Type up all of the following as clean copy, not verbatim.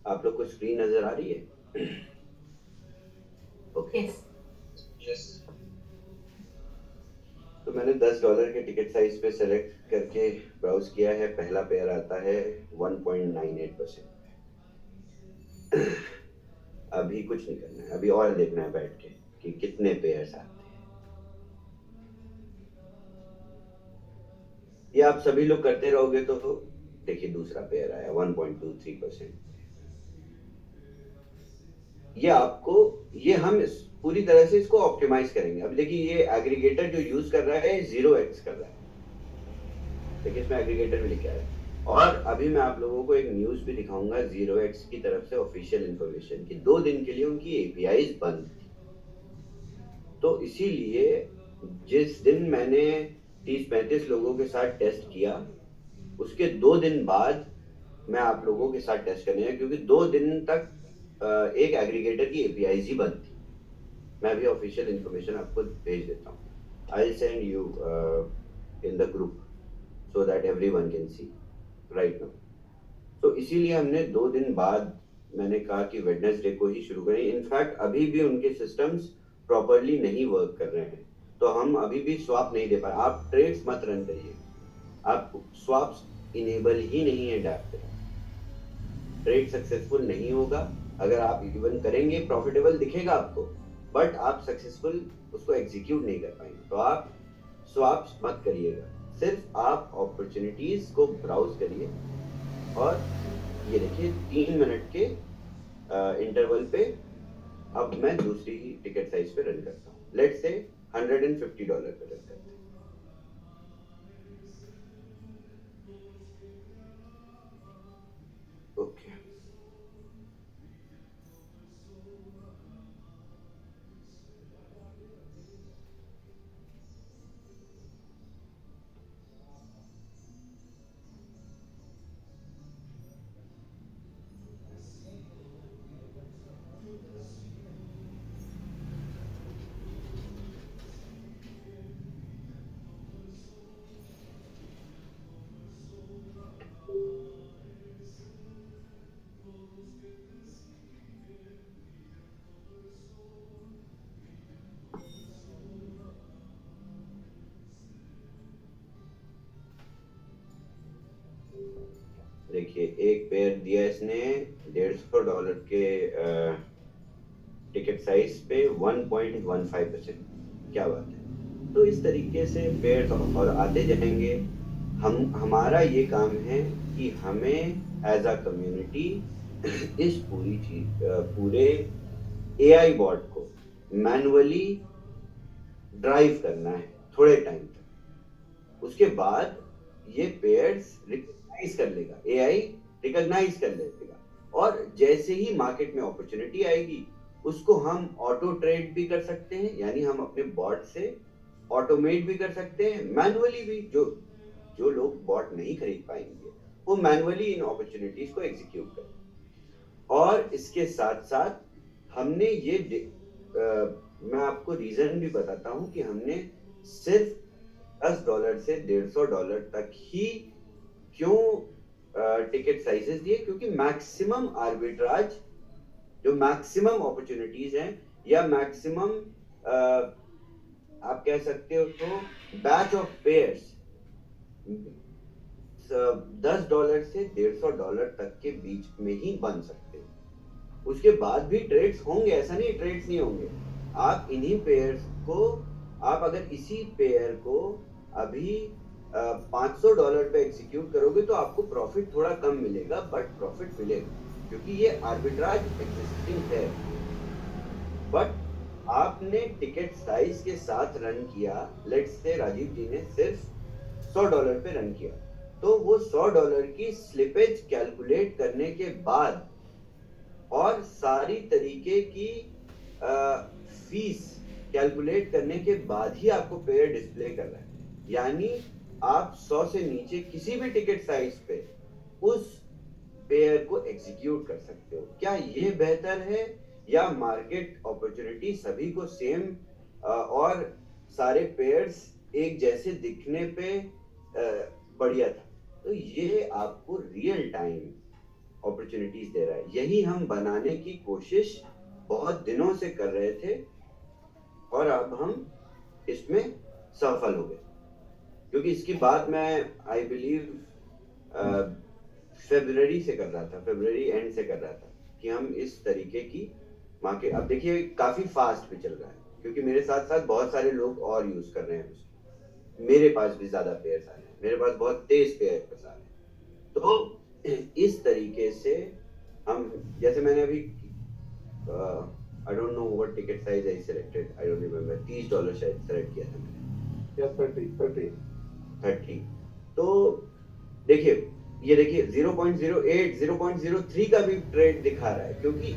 आप लोग को स्क्रीन नजर आ रही है? ओके। यस। यस। तो मैंने $10 के टिकट साइज पे सेलेक्ट करके ब्राउज किया है। पहला पेयर आता है 1.98%। अभी कुछ नहीं करना है, अभी और देखना है बैठ के कि कितने पेयर्स आते हैं। ये आप सभी लोग करते रहोगे तो देखिए दूसरा पेयर आया 1.23%। ये आपको, ये हम पूरी तरह से इसको ऑप्टिमाइज करेंगे। अब देखिए ये एग्रीगेटर जो यूज कर रहा है 0x कर रहा है। देखिए इसमें एग्रीगेटर भी लिखा है। और अभी मैं आप लोगों को एक न्यूज भी दिखाऊंगा 0x की तरफ से ऑफिशियल इंफॉर्मेशन की। 2 दिन के लिए उनकी एपीआईज बंद थी। तो इसीलिए जिस दिन मैंने 30-35 लोगों के साथ टेस्ट किया, उसके 2 दिन बाद मैं आप लोगों के साथ टेस्ट करने हैं, क्योंकि 2 दिन तक एक एग्रीगेटर की एपीआई ही बंद थी। मैं भी ऑफिशियल इंफॉर्मेशन आपको भेज देता हूँ। I send you in the group so that everyone can see right now. तो इसीलिए हमने 2 दिन बाद मैंने कहा कि वेडनेसडे को ही शुरू करें। इनफैक्ट अभी भी उनके सिस्टम्स प्रॉपरली नहीं वर्क कर रहे हैं, तो हम अभी भी स्वैप नहीं दे पा रहे। आप ट्रेड्स मत रन करिए, आप स्वैप्स इनेबल ही नहीं है डैप पे। ट्रेड सक्सेसफुल नहीं होगा। अगर आप इवन करेंगे प्रॉफिटेबल दिखेगा आपको, बट आप सक्सेसफुल उसको एग्जीक्यूट नहीं कर पाएंगे। तो आप स्वैप्स मत करिएगा, सिर्फ आप अपॉर्चुनिटीज को ब्राउज करिए। और ये देखिए 3 मिनट के इंटरवल पे अब मैं दूसरी ही टिकट साइज पे रन करता हूँ। लेट्स से $150 पे रन करते हैं। ओके। देखिए एक पेयर दिया इसने $150 के टिकट साइज पे 1.15%। क्या बात है। तो इस तरीके से पेयर और आते जाएंगे। हमारा ये काम है कि हमें एज अ कम्युनिटी इस पूरी चीज पूरे एआई बॉट को मैनुअली ड्राइव करना है थोड़े टाइम तक। उसके बाद ये पेयर्स रिकॉग्नाइज कर लेगा, एआई रिकॉग्नाइज कर लेगा। और जैसे ही मार्केट में अपॉर्चुनिटी आएगी, उसको हम ऑटो ट्रेड भी कर सकते हैं, यानी हम अपने बॉट से ऑटोमेट भी कर सकते हैं, मैनुअली भी। जो जो लोग बॉट नहीं खरीद पाएंगे वो मैनुअली इन अपॉर्चुनिटीज को एग्जीक्यूट करें। और इसके साथ साथ हमने ये मैं आपको रीजन भी बताता हूं कि हमने सिर्फ $10 से $150 तक ही क्यों टिकट साइजेस दिए, क्योंकि मैक्सिमम आर्बिट्राज, जो मैक्सिमम अपॉर्चुनिटीज हैं, या मैक्सिमम आप कह सकते हो तो बैच ऑफ पेयर्स $10 से $150 तक के बीच में ही बन सकते हैं। उसके बाद भी ट्रेड्स होंगे, ऐसा नहीं ट्रेड्स नहीं होंगे। आप इन्हीं पेयर्स को, आप अगर इसी पेयर को अभी $500 पे एग्जीक्यूट करोगे तो आपको प्रॉफिट थोड़ा कम मिलेगा, बट प्रॉफिट मिलेगा, क्योंकि ये आर्बिट्राज एग्जिस्टिंग है। बट आपने टिकट साइज के साथ रन किया। लेट्स से राजीव जी ने सिर्फ $100 पे रन किया, तो वो $100 की स्लिपेज कैलकुलेट करने के बाद और सारी तरीके की फीस कैलकुलेट करने के बाद ही आपको पेयर डिस्प्ले कर रहा है। यानी आप 100 से नीचे किसी भी टिकट साइज पे उस पेयर को एग्जीक्यूट कर सकते हो। क्या ये बेहतर है, या मार्केट अपॉर्चुनिटी सभी को सेम और सारे पेयर्स एक जैसे दिखने पे बढ़िया था? तो ये आपको रियल टाइम अपॉर्चुनिटीज दे रहा है। यही हम बनाने की कोशिश बहुत दिनों से कर रहे थे और अब हम इसमें सफल हो गए, क्योंकि इसकी बात मैं आई बिलीव फरवरी से कर रहा था, फरवरी एंड से कर रहा था कि हम इस तरीके की मार्केट, अब देखिए काफी फास्ट भी चल रहा है, क्योंकि मेरे साथ साथ बहुत सारे लोग और यूज कर रहे हैं उसको, मेरे पास भी ज्यादा पेयर्स आ रहे हैं, मेरे पास बहुत तेज पेयर्स आ रहे हैं। तो इस तरीके से हम, जैसे मैंने अभी I don't know what ticket size I selected, I don't remember, $30 शायद सेलेक्ट किया था मैंने, या 30। तो देखिए ये देखिए 0.08 0.03 का भी ट्रेड दिखा रहा है, क्योंकि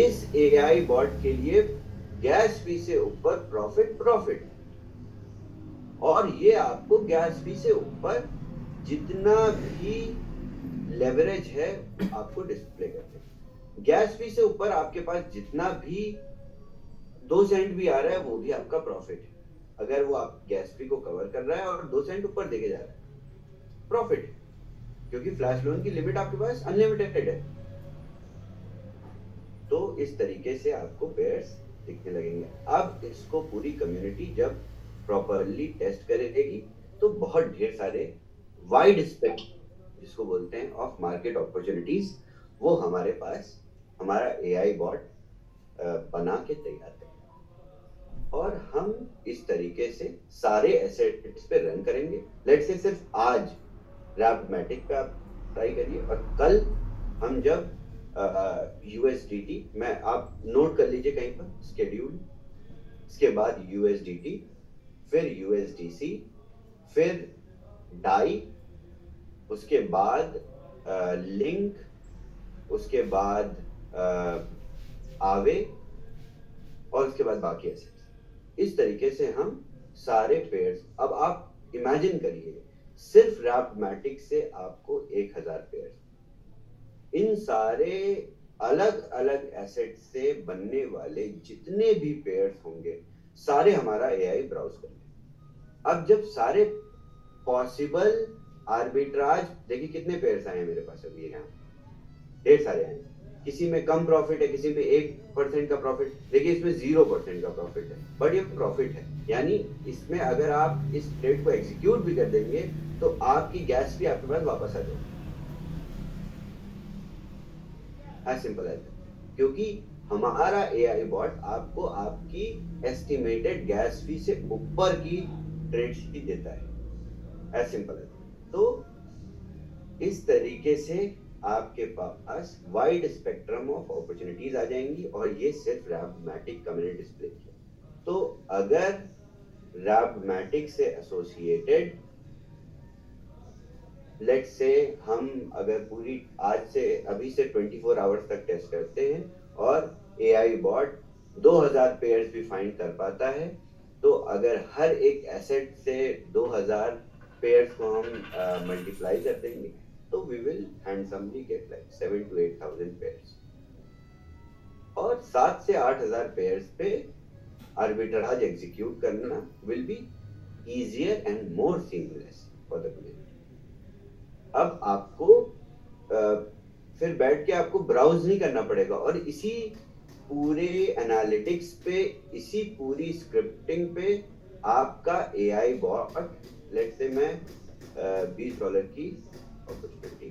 इस एआई बॉट के लिए गैस फी से ऊपर प्रॉफिट, और ये आपको गैस फी से ऊपर जितना भी लेवरेज है आपको डिस्प्ले करते हैं। गैस फी से ऊपर आपके पास जितना भी 2 सेंट भी आ रहा है वो भी आपका प्रॉफिट है, अगर वो आप गैस फी को कवर कर रहा है और 2 सेंट ऊपर देके जा रहा है, प्रॉफिट, क्योंकि फ्लैश लोन की लिमिट आपके पास अनलिमिटेड है। तो इस तरीके से आपको पेयर्स दिखने लगेंगे। अब इसको पूरी कम्युनिटी जब प्रॉपरली टेस्ट करेगी तो बहुत ढेर सारे वाइड स्पेक्ट्रम जिसको बोलते हैं ऑफ मार्केट अपॉर्चुनिटीज, वो हमारे पास हमारा एआई बॉट बना के तैयार करेगा, और हम इस तरीके से सारे एसेट्स पे रन करेंगे। लेट्स से सिर्फ आज रैपमैटिक पे आप ट्राई करिए, और कल हम जब USDT, मैं आप नोट कर लीजिए कहीं पर स्केड्यूल, इसके बाद USDT, फिर USDC, फिर डाई, उसके बाद लिंक, उसके बाद आवे, और उसके बाद बाकी एसेट्स। इस तरीके से हम सारे पेयर्स, अब आप इमेजिन करिए सिर्फ रैपमैटिक से आपको 1000 पेयर्स, इन सारे अलग अलग एसेट से बनने वाले जितने भी पेयर्स होंगे सारे हमारा एआई ब्राउज कर ले। अब जब सारे पॉसिबल आर्बिट्राज, देखिए कितने पेयर्स आए हैं मेरे पास अभी, यहाँ ढेर सारे आए, किसी में कम प्रॉफिट है, किसी में 1% का प्रॉफिट, देखिए इसमें 0% का प्रॉफिट है, बट ये प्रॉफिट है, यानी इसमें अगर आप इस ट्रेड को एग्जीक्यूट भी कर देंगे तो आपकी गैस भी आपके पास वापस आ जाएगी, एज सिंपल एज दैट, क्योंकि हमारा एआई बॉट आपको आपकी एस्टिमेटेड गैस फी से ऊपर की ट्रेड्स ही देता है, एज सिंपल एज। तो इस तरीके से आपके पास वाइड स्पेक्ट्रम ऑफ अपॉर्चुनिटीज आ जाएंगी, और ये सिर्फ रैपमैटिक का मैंने डिस्प्ले किया। तो अगर रैपमैटिक से एसोसिएटेड लेट्स से हम अगर पूरी आज से अभी से 24 आवर्स तक टेस्ट करते हैं और एआई बॉट 2000 पेयर्स भी फाइंड कर पाता है, तो अगर हर एक एसेट से 2000 पेयर्स को हम मल्टीप्लाई कर देंगे तो we will handsomely get like 7 to 8,000 pairs, और 7 से 8,000 पेयर्स पे आर्बिट्राज एग्जीक्यूट करना will be easier and more seamless for the community। अब आपको फिर बैठ के आपको ब्राउज नहीं करना पड़ेगा, और इसी पूरे एनालिटिक्स पे, इसी पूरी स्क्रिप्टिंग पे आपका एआई बॉट, लेट्स से मैं $20 की अपॉर्चुनिटी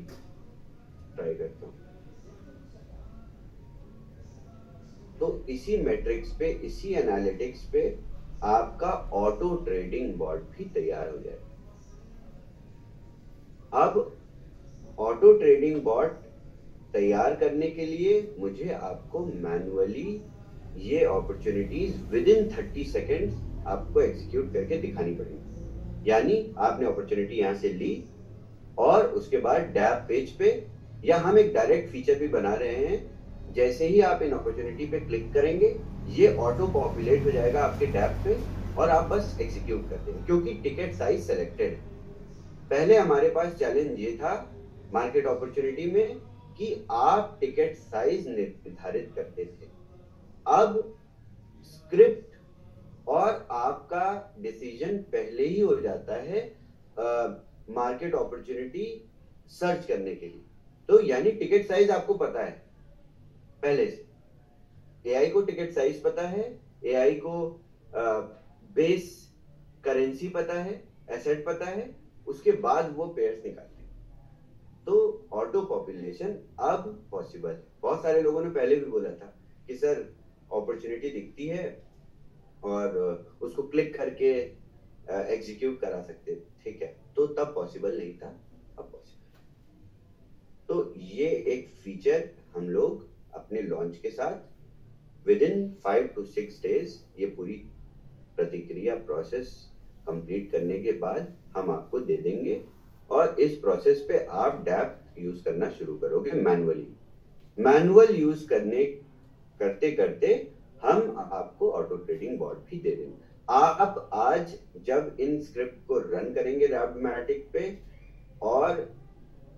ट्राई करता हूँ, तो इसी मैट्रिक्स पे, इसी एनालिटिक्स पे आपका ऑटो ट्रेडिंग बॉट भी तैयार हो जाएगा। अब ऑटो ट्रेडिंग बॉट तैयार करने के लिए मुझे आपको मैन्युअली ये अपॉर्चुनिटीज विद इन 30 सेकेंड्स आपको एग्जीक्यूट करके दिखानी पड़ेगी। यानी आपने अपॉर्चुनिटी यहाँ से ली और उसके बाद डैप पेज पे, या हम एक डायरेक्ट फीचर भी बना रहे हैं, जैसे ही आप इन अपॉर्चुनिटी पे क्लिक करेंगे ये ऑटो पॉपुलेट हो जाएगा आपके डैप पे और आप बस एग्जीक्यूट कर देंगे, क्योंकि टिकट साइज सेलेक्टेड है। पहले हमारे पास चैलेंज ये था मार्केट अपॉर्चुनिटी में कि आप टिकट साइज निर्धारित करते थे, अब स्क्रिप्ट और आपका डिसीजन पहले ही हो जाता है मार्केट अपॉर्चुनिटी सर्च करने के लिए। तो यानी टिकट साइज आपको पता है पहले से, एआई को टिकट साइज पता है, एआई को बेस करेंसी पता है, एसेट पता है, उसके बाद वो पेयर्स निकालते हैं। तो ऑटो पॉपुलेशन अब पॉसिबल है। बहुत सारे लोगों ने पहले भी बोला था कि सर अपॉर्चुनिटी दिखती है और उसको क्लिक करके एग्जीक्यूट करा सकते, ठीक है, तो तब पॉसिबल नहीं था, अब पॉसिबल। तो ये एक फीचर हम लोग अपने लॉन्च के साथ विद इन 5 to 6 days ये पूरी प्रतिक्रिया प्रोसेस कंप्लीट करने के बाद हम आपको दे देंगे, और इस प्रोसेस पे आप डैप यूज करना शुरू करोगे मैनुअली। मैनुअल यूज करते करते हम आपको ऑटो ट्रेडिंग बॉट भी दे देंगे। आप आज जब इन स्क्रिप्ट को रन करेंगे रैपमैटिक पे और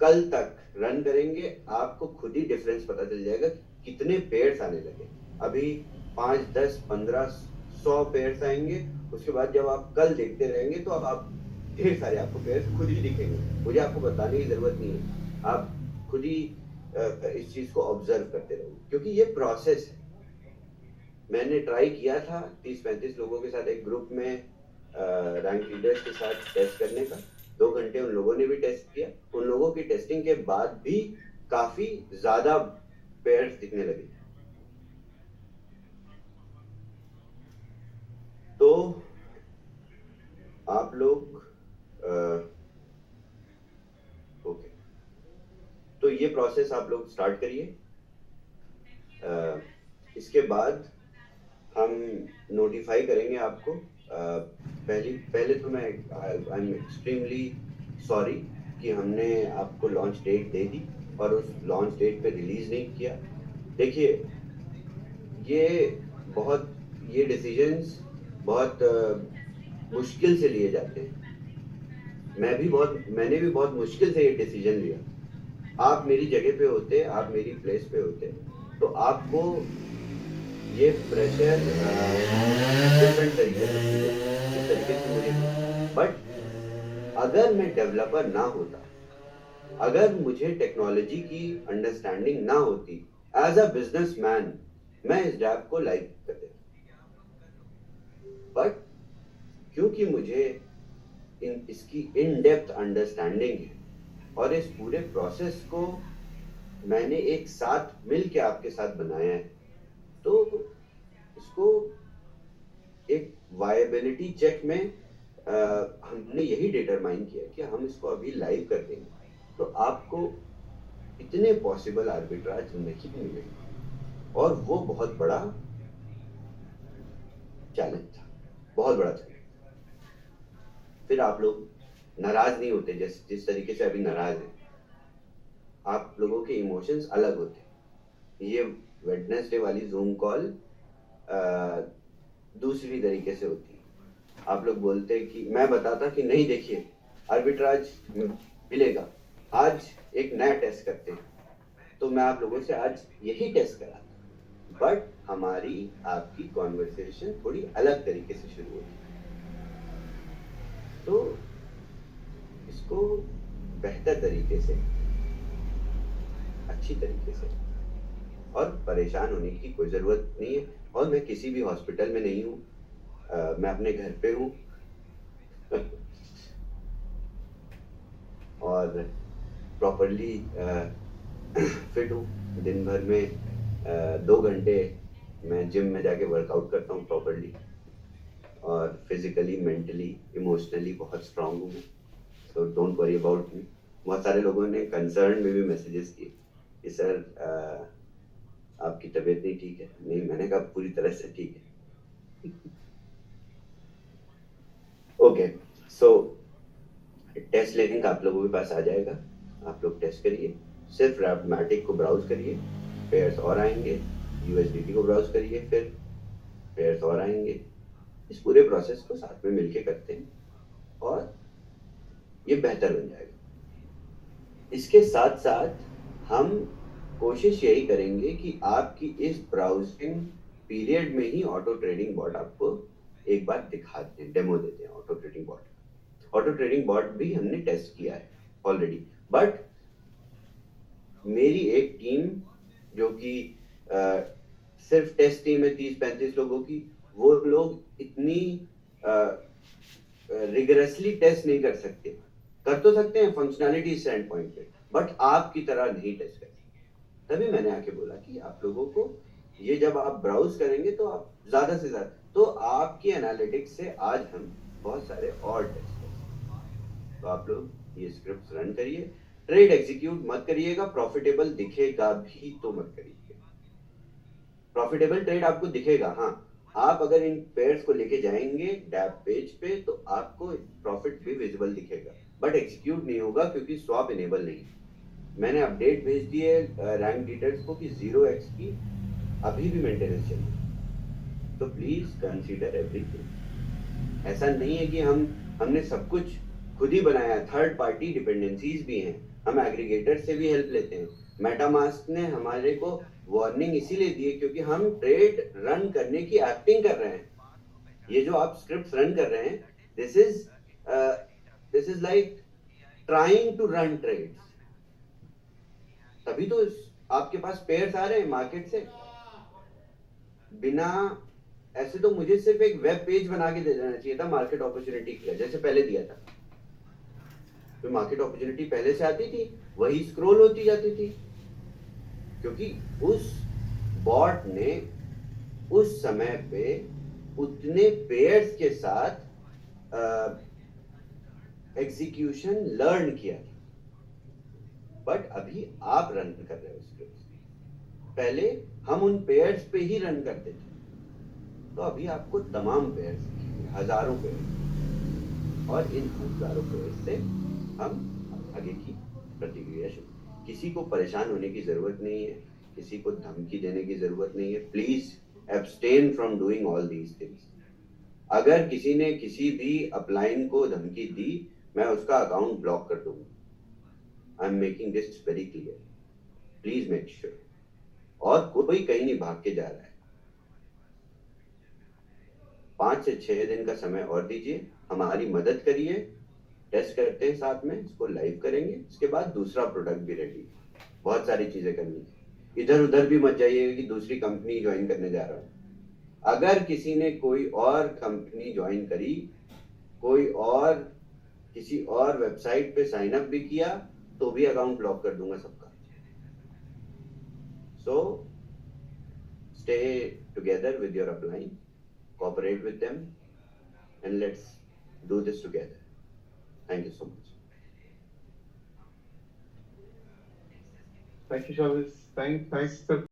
कल तक रन करेंगे, आपको खुद ही डिफरेंस पता चल जाएगा कितने पेयर्स आने लगे। अभी 5, 10, 15, 100 पेयर्स आएंगे, उसके बाद जब आप कल देखते रहेंगे तो अब आप ढेर सारे आपको पेयर्स खुद ही दिखेंगे। मुझे आपको बताने की जरूरत नहीं है, आप खुद ही इस चीज को ऑब्जर्व करते रहोगे, क्योंकि ये प्रोसेस है। मैंने ट्राई किया था 30-35 लोगों के साथ एक ग्रुप में रैंक लीडर्स के साथ टेस्ट करने का। 2 घंटे उन लोगों ने भी टेस्ट किया। उन लोगों की टेस्टिंग के बाद भी काफी ज्यादा पेयर्स दिखने लगे। तो आप लोग ओके, तो ये प्रोसेस आप लोग स्टार्ट करिए। इसके बाद हम नोटिफाई करेंगे आपको। पहले तो मैं आई एम एक्सट्रीमली सॉरी कि हमने आपको लॉन्च डेट दे दी और उस लॉन्च डेट पे रिलीज नहीं किया। देखिए, ये डिसीजंस बहुत मुश्किल से लिए जाते हैं। मैंने भी बहुत मुश्किल से ये डिसीजन लिया। आप मेरी जगह पे होते, आप मेरी प्लेस पे होते, तो आपको ये प्रेशर डिफरेंट तरीके से इस तरीके से मुझे, बट अगर मैं डेवलपर ना होता, अगर मुझे टेक्नोलॉजी की अंडरस्टैंडिंग ना होती, एज अ बिजनेसमैन मैं इस डैप को लाइक कर देता। बट क्योंकि मुझे इसकी इन डेप्थ अंडरस्टैंडिंग है और इस पूरे प्रोसेस को मैंने एक साथ मिल के आपके साथ बनाया है, तो इसको एक वायबिलिटी चेक में हमने यही डिटरमाइन किया कि हम इसको अभी लाइव कर देंगे, तो आपको इतने पॉसिबल आर्बिट्राज नहीं मिलेंगे। और वो बहुत बड़ा चैलेंज था, बहुत बड़ा चैलेंज। फिर आप लोग नाराज नहीं होते जिस तरीके से अभी नाराज हैं। आप लोगों के इमोशंस अलग होते। ये वेडनेसडे वाली जूम कॉल दूसरी तरीके से होती है। आप लोग बोलते कि मैं बताता कि नहीं देखिए आर्बिट्राज मिलेगा, आज एक नया टेस्ट करते हैं, तो मैं आप लोगों से आज यही टेस्ट कराता, बट हमारी आपकी कॉन्वर्सेशन थोड़ी अलग तरीके से शुरू होती। तो इसको बेहतर तरीके से, अच्छी तरीके से, और परेशान होने की कोई जरूरत नहीं है। और मैं किसी भी हॉस्पिटल में नहीं हूँ, मैं अपने घर पे हूँ और प्रॉपरली फिट हूँ। दिन भर में 2 घंटे मैं जिम में जाके वर्कआउट करता हूँ प्रॉपरली, और फिजिकली, मेंटली, इमोशनली बहुत स्ट्रांग हूँ। So don't worry about me. बहुत सारे लोगों ने कंसर्न में भी मैसेजेस किए कि सर आपकी तबीयत नहीं ठीक है। नहीं, मैंने कहा पूरी तरह से ठीक है। ओके, सो टेस्ट लिंक आप लोगों के पास आ जाएगा, आप लोग टेस्ट करिए। सिर्फ रैपमैटिक को ब्राउज करिए, पेयर्स और आएंगे। यूएसडीटी को ब्राउज करिए, फिर पेयर्स और आएंगे। इस पूरे प्रोसेस को साथ में मिलके करते हैं और ये बेहतर बन जाएगा। इसके साथ साथ हम कोशिश यही करेंगे कि आपकी इस ब्राउजिंग पीरियड में ही ऑटो ट्रेडिंग बॉट आपको एक बार दिखाते हैं, डेमो देते हैं auto trading bot. Auto trading bot भी हमने टेस्ट किया है ऑलरेडी, बट मेरी एक टीम जो कि सिर्फ टेस्ट टीम है 30-35 लोगों की, वो लोग इतनी रिगरसली टेस्ट नहीं कर सकते। कर तो सकते हैं फंक्शनैलिटी स्टैंड पॉइंट पे, बट आपकी तरह नहीं टेस्ट कर सकते। तभी मैंने आके बोला कि आप लोगों को ये जब आप ब्राउज करेंगे तो आप ज्यादा से ज्यादा, तो आपकी एनालिटिक्स से आज हम बहुत सारे और टेस्ट करें। तो आप लोग ये स्क्रिप्ट रन करिए, ट्रेड एग्जीक्यूट मत करिएगा, प्रॉफिटेबल दिखेगा भी तो मत करिए। प्रॉफिटेबल ट्रेड आपको दिखेगा, हाँ, आप अगर इन पेयर्स को लेके जाएंगे डैप पेज पे तो आपको प्रॉफिट भी विजिबल दिखेगा, बट एग्जीक्यूट नहीं होगा क्योंकि स्वैप इनेबल नहीं है। मैंने अपडेट भेज दी है रैंक डिटेल्स को कि 0x की अभी भी मेंटेनेंस चल रही है, तो प्लीज कंसीडर एवरीथिंग। ऐसा नहीं है कि हमने सब कुछ खुद ही बनाया, थर्ड पार्टी डिपेंडेंसीज भी हैं, हम एग्रीगेटर से भी हेल्प लेते हैं। मेटामास्क ने हमारे को वार्निंग इसीलिए दी है क्योंकि हम ट्रेड रन करने की एक्टिंग कर रहे हैं। ये जो आप स्क्रिप्ट रन कर रहे हैं, this is like trying to run trades, तभी तो आपके पास पेयर्स आ रहे हैं मार्केट से। बिना ऐसे तो मुझे सिर्फ एक वेब पेज बना के दे देना चाहिए था मार्केट अपॉर्चुनिटी का, जैसे पहले दिया था। तो मार्केट अपॉर्चुनिटी पहले से आती थी, वही स्क्रॉल होती जाती थी, क्योंकि उस बॉट ने उस समय पे उतने पेयर्स के साथ एग्जीक्यूशन लर्न किया था। बट अभी आप रन कर रहे हो स्क्रिप्ट, पहले हम उन पेयर्स पे ही रन करते थे, तो अभी आपको तमाम पेयर्स, हजारों पेयर्स, और इन हजारों पेयर्स से हम आगे की प्रतिक्रिया शुरू। किसी को परेशान होने की जरूरत नहीं है, किसी को धमकी देने की जरूरत नहीं है। Please abstain from doing all these things. अगर किसी ने किसी भी अपलाइन को धमकी दी, मैं उसका अकाउंट ब्लॉक कर दूंगा। I am making this very clear, please make sure. और कोई कहीं नहीं भाग के जा रहा है। 5 से 6 दिन का समय और दीजिए, हमारी मदद करिए, टेस्ट करते हैं साथ में, इसको लाइव करेंगे, इसके बाद दूसरा प्रोडक्ट भी रेडी। बहुत सारी चीजें करनी है, इधर उधर भी मत जाइएगा कि दूसरी कंपनी ज्वाइन करने जा रहा हूं। अगर किसी ने कोई और कंपनी ज्वाइन करी, कोई और किसी और वेबसाइट पे साइन अप भी किया, तो भी अकाउंट ब्लॉक कर दूंगा सबका। So stay together with your upline, cooperate with them, and let's do this together. Thank you so much. Thank you, Shavis. Thanks, sir.